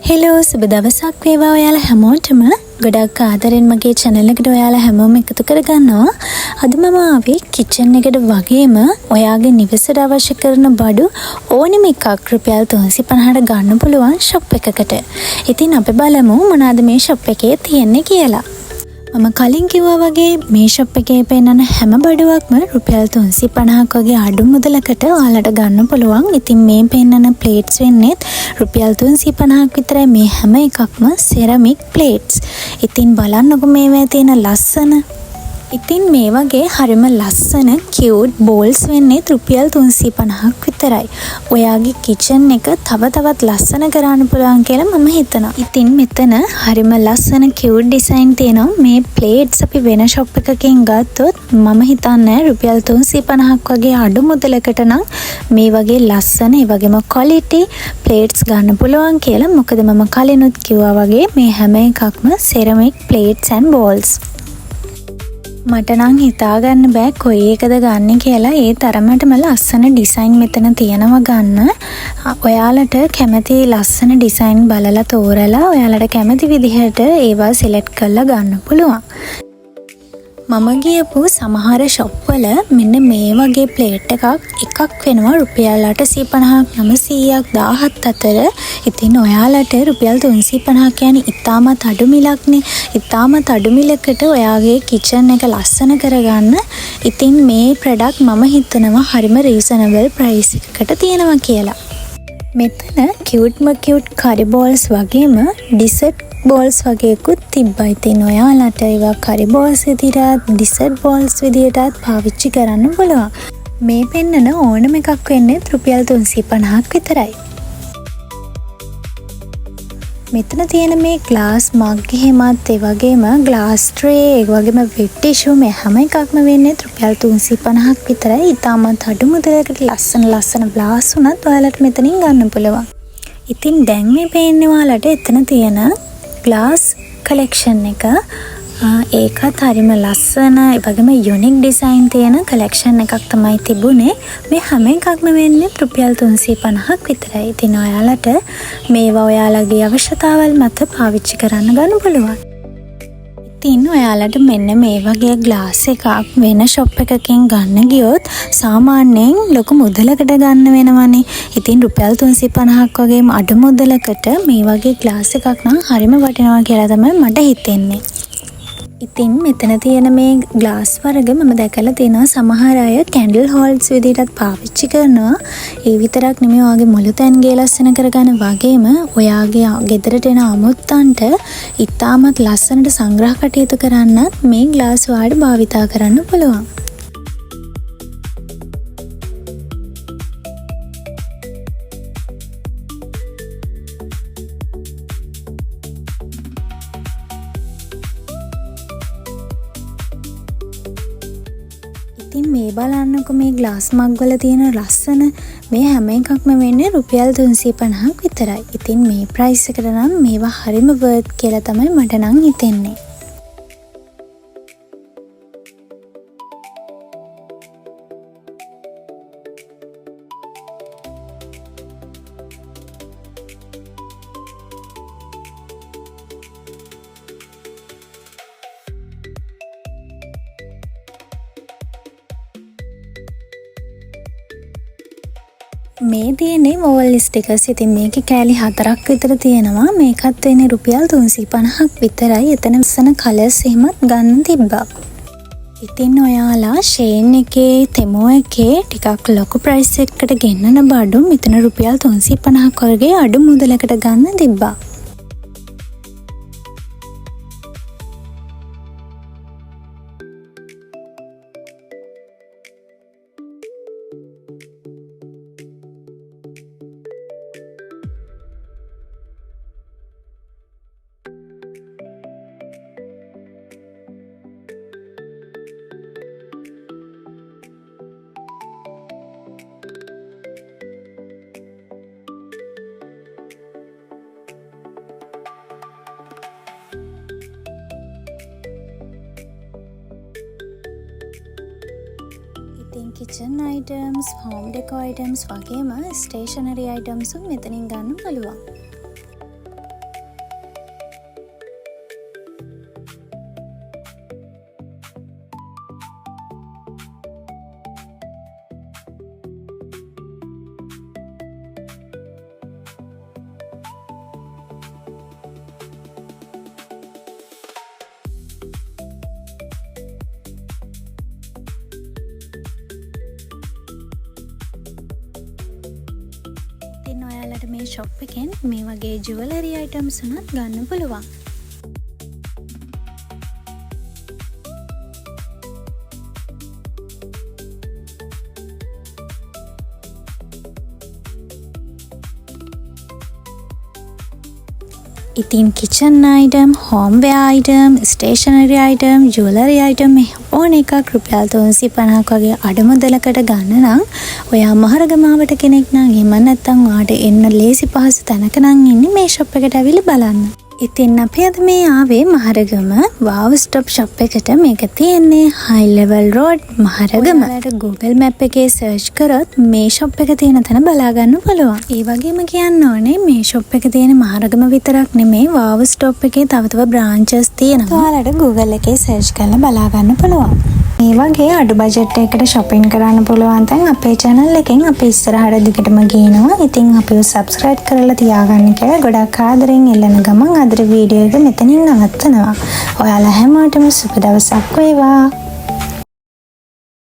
Hello සුබ දවසක් වේවා ඔයාලා හැමෝටම. ගොඩක් ආදරෙන් මගේ channel එකට ඔයාලා හැමෝම එකතු කරගන්නවා. අද මම ආවේ kitchen එකට වගේම ඔයාගේ නිවසට අවශ්‍ය කරන බඩු ඕනෙම එකක් රුපියල් 350ට ගන්න පුළුවන් shop එකකට. ඉතින් අපි බලමු මොනවාද මේ shop එකේ තියෙන්නේ කියලා. මම කලින් කිව්වා වගේ මේ shop එකේ පෙන්නන හැම බඩුවක්ම රුපියල් 350ක් වගේ අඩු මුදලකට ඔයාලට ගන්න පුළුවන්. ඉතින් මේ පෙන්නන plates වෙන්නේ රුපියල් 350ක් විතරයි. මේ හැම එකක්ම ceramic plates. ඉතින් බලන්නකො මේවා තියෙන ලස්සන. ඉතින් මේ වගේ හරිම ලස්සන cute bowls වෙන්නේ රුපියල් 350ක් විතරයි. ඔයාගේ kitchen එක තව තවත් ලස්සන කරන්න පුළුවන් කියලා මම හිතනවා. ඉතින් මෙතන හරිම ලස්සන cute design තියෙනවා. මේ plates අපි වෙන shop එකකින් ගත්තොත් මම හිතන්නේ රුපියල් 350ක් වගේ අඩු මුදලකට නම් මේ වගේ ලස්සන ඒ වගේම quality plates ගන්න පුළුවන් කියලා. මොකද මම කලිනුත් කිව්වා වගේ මේ හැම එකක්ම ceramic plates and bowls. මට නම් හිතාගන්න බෑ කොයි එකද ගන්න කියලා. ඒ තරමටම ලස්සන ඩිසයින් මෙතන තියෙනවා ගන්න. ඔයාලට කැමති ලස්සන ඩිසයින් බලලා තෝරලා ඔයාලට කැමති විදිහට ඒවා සිලෙක්ට් කරලා ගන්න පුළුවන්. මම ගියපු සමහර shop වල මෙන්න මේ වගේ plate එකක් වෙනවා රුපියල් 850ක් 900ක් 1000ක් අතර. ඉතින් ඔයාලට රුපියල් 350 කියන්නේ ඉතාමත් අඩු මිලක්නේ. ඉතාමත් අඩු මිලකට ඔයාගේ kitchen එක ලස්සන කරගන්න. ඉතින් මේ product මම හිතනවා හරිම reasonable price එකකට තියෙනවා කියලා. මෙතන cute curry balls වගේම dessert balls වගේකුත් තිබ්බා. ඉතින් ඔයාලට ඒවා curry balls විදිහට dessert balls විදිහටත් පාවිච්චි කරන්න පුළුවන්. මේ පෙන්නන ඕනම එකක් වෙන්නේ රුපියල් 350ක් විතරයි. මෙතන තියෙන මේ glass mug එහෙමත් ඒ වගේම glass tray ඒ වගේම wet tissue මේ හැම එකක්ම වෙන්නේ රුපියල් 350ක් විතරයි. ඉතාමත් අඩු මුදලකට ලස්සන glass උනත් ඔයාලට මෙතනින් ගන්න පුළුවන්. ඉතින් දැන් මේ පේන්නේ ඔයාලට එතන තියෙන glass collection එක. ඒකත් හරිම ලස්සන ඒ වගේම unique design තියෙන collection එකක් තමයි තිබුණේ. මේ හැම එකක්ම වෙන්නේ රුපියල් 350ක් විතරයි. ඉතින් ඔයාලට මේවා ඔයාලගේ අවශ්‍යතාවල් මත පාවිච්චි කරන්න ගන්න පුළුවන්. ඉතින් ඔයාලට මෙන්න මේ වගේ glass එකක් වෙන shop එකකින් ගන්න ගියොත් සාමාන්‍යයෙන් ලොකු මුදලකට ගන්න වෙනවනේ. ඉතින් රුපියල් 350ක් වගේ අඩු මුදලකට මේ වගේ glass එකක් නම් හරිම වටිනවා කියලා තමයි මට හිතෙන්නේ. ඉතින් මෙතන තියෙන මේ glass වර්ග මම දැකලා තියෙනවා සමහර අය candle holders විදිහටත් පාවිච්චි කරනවා. ඒ විතරක් නෙමෙයි ඔයාගේ මුළු තැන් ගේ ලස්සන කරගන්න වගේම ඔයාගේ ගෙදරට එන අමුත්තන්ට ඉතාමත් ලස්සනට සංග්‍රහ කටයුතු කරන්නත් මේ glass වලට භාවිතා කරන්න පුළුවන්. ඉතින් මේ බලන්නකො මේ glass mug වල තියෙන ලස්සන මේ හැම එකක්ම වෙන්නේ රුපියල් 350ක් විතරයි. ඉතින් මේ price එකට නම් මේවා හරිම worth කියලා තමයි මට නම් හිතෙන්නේ. මේ තියෙන්නේ wall stickers. ඉතින් මේකේ කෑලි 4ක් විතර තියෙනවා. මේකත් වෙන්නේ රුපියල් 350ක් විතරයි. එතන ලස්සන කලර්ස් එහෙමත් ගන්න තිබ්බා. ඉතින් ඔයාලා Shein එකේ Temu එකේ ටිකක් ලොකු price එකකට ගෙන්නන බඩු මෙතන රුපියල් 350ක් වගේ අඩු මුදලකට ගන්න තිබ්බා. ඉතින් kitchen items, home decor items වගේම stationery items මෙතනින් ගන්න පුළුවන්. ඉතින් ඔයාලට මේ ෂොප් එකෙන් මේ වගේ ජුවලරි අයිටම්ස් උනත් ගන්න පුළුවන්. ඉතින් kitchen item, homeware item, stationery item, jewellery item ඕන එකක් රුපියල් 350ක් වගේ අඩමුදලකට ගන්න නම් ඔයා මහරගමාවට කෙනෙක් නම් එහෙම නැත්නම් ඔයාට එන්න ලේසි පහසු තැනක නම් ඉන්නේ මේ ෂොප් එකට ඇවිල්ලා බලන්න. ඉතින් අපි අද මේ ආවේ මහරගම wow stop shop එකට. මේක තියෙන්නේ high level road මහරගම. ඔයාලට Google map එකේ search කරොත් මේ shop එක තියෙන තැන බලා ගන්න පුළුවන්. ඒ වගේම කියන්න ඕනේ මේ shop එක තියෙන මහරගම විතරක් නෙමෙයි wow stop එකේ තව branches තියෙනවා. ඔයාලට Google එකේ search කරලා බලා ගන්න පුළුවන්. මේ වගේ අඩු බජට් එකකට shopping කරන්න පුළුවන් තැන් අපේ channel එකෙන් අපි ඉස්සරහට දිගටම ගේනවා. ඉතින් අපිව subscribe කරලා තියාගන්න කියලා ගොඩක් ආදරෙන් ඉල්ලන ගමන් අද වීඩියෝ එක මෙතනින් නවත්තනවා. ඔයාලා හැමෝටම සුබ දවසක් වේවා.